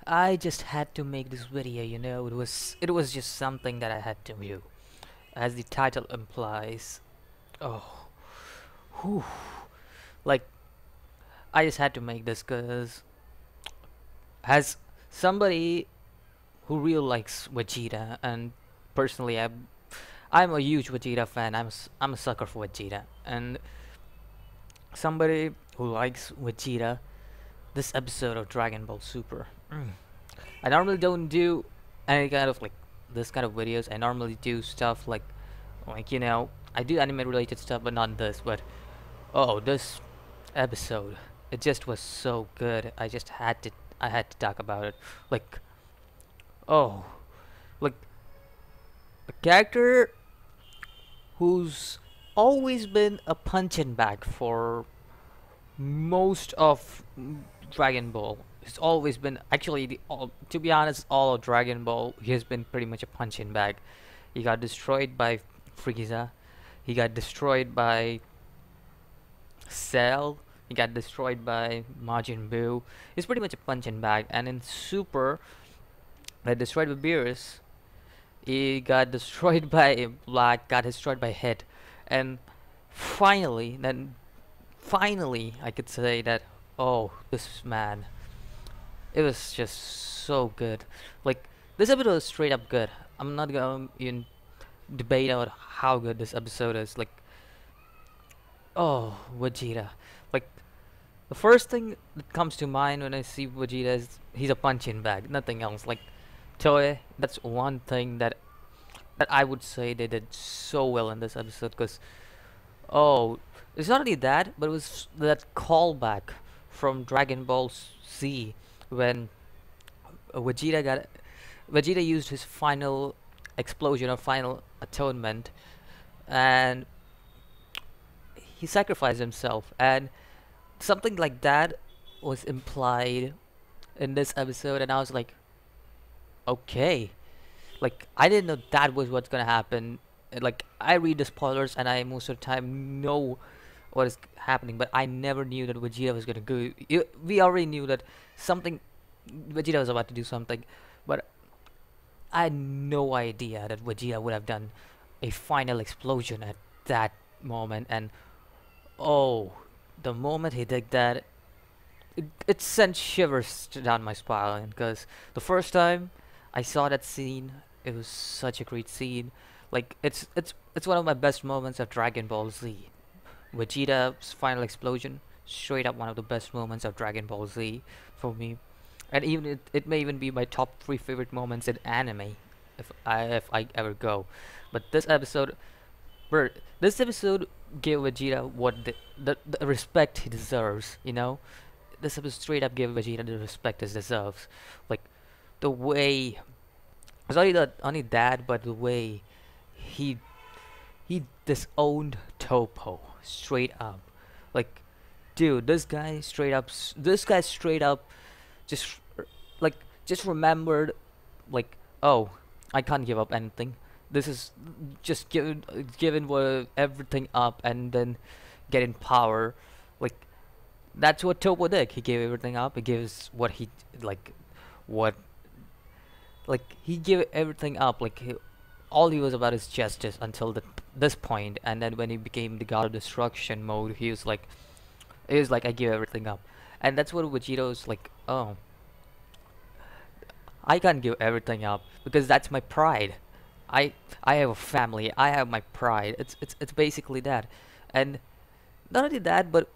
I just had to make this video, it was just something that I had to do. As the title implies. Oh, whew. Like, I just had to make this because as somebody who really likes Vegeta, and personally I'm a huge Vegeta fan. I'm a sucker for Vegeta, and somebody who likes Vegeta, this episode of Dragon Ball Super. I normally don't do any kind of like this kind of videos. I normally do stuff like I do anime related stuff, but not this. But oh, this episode, it just was so good. I had to talk about it. Like, oh, like a character who's always been a punching bag for most of Dragon Ball. He's always been actually to be honest, all of Dragon Ball. He has been pretty much a punching bag. He got destroyed by Frieza. He got destroyed by Cell. He got destroyed by Majin Buu. He's pretty much a punching bag. And in Super, got destroyed by Beerus. He got destroyed by Black. Got destroyed by Hit. And finally, I could say that, oh, this man, it was just so good. Like, this episode is straight up good. I'm not gonna even debate about how good this episode is. Like, oh, Vegeta. Like, the first thing that comes to mind when I see Vegeta is he's a punching bag, nothing else. Like, Toei, that's one thing that I would say they did so well in this episode. Because, oh, it's not only that, but it was that callback from Dragon Ball Z when Vegeta used his final explosion or final atonement, and he sacrificed himself, and something like that was implied in this episode, and I was like, okay, like I didn't know that was what's gonna happen. Like, I read the spoilers and I most of the time know what is happening, but I never knew that Vegeta was gonna go. We already knew that something Vegeta was about to do something, but I had no idea that Vegeta would have done a final explosion at that moment. And oh, the moment he did that, it sent shivers down my spine. Because the first time I saw that scene, it was such a great scene. Like, it's one of my best moments of Dragon Ball Z. Vegeta's final explosion, straight up one of the best moments of Dragon Ball Z for me. And even it may even be my top 3 favorite moments in anime if I ever go. But this episode gave Vegeta what the respect he deserves. This episode straight up gave Vegeta the respect he deserves. Like, the way, it's only that, but the way he disowned Topo straight up. Like, dude, this guy straight up just like just remembered, like, oh, I can't give up anything. This is just giving everything up and then getting power. Like, that's what Topo did. He gave everything up. He gives what he what like he gave everything up. Like, all he was about is justice until this point. And then when he became the God of Destruction mode, he was like I give everything up. And that's what Vegeta was like, oh, I can't give everything up because that's my pride. I have a family. I have my pride. It's basically that. And not only that, but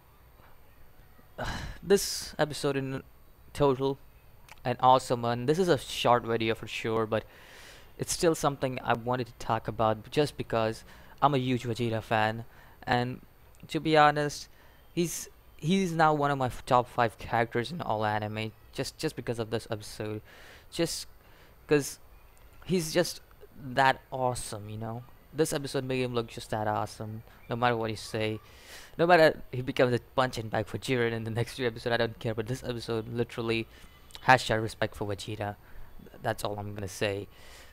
this episode in total, an awesome one. This is a short video for sure, but it's still something I wanted to talk about just because I'm a huge Vegeta fan, and to be honest, he's now one of my top 5 characters in all anime just because of this episode. Just because he's just that awesome. This episode made him look just that awesome. No matter what you say, no matter he becomes a punching bag for Jiren in the next 2 episodes, I don't care. But this episode literally has shared respect for Vegeta. That's all I'm gonna say.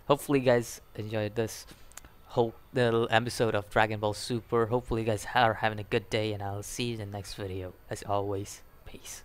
Hopefully, you guys enjoyed this whole little episode of Dragon Ball Super. Hopefully, you guys are having a good day, and I'll see you in the next video. As always, peace.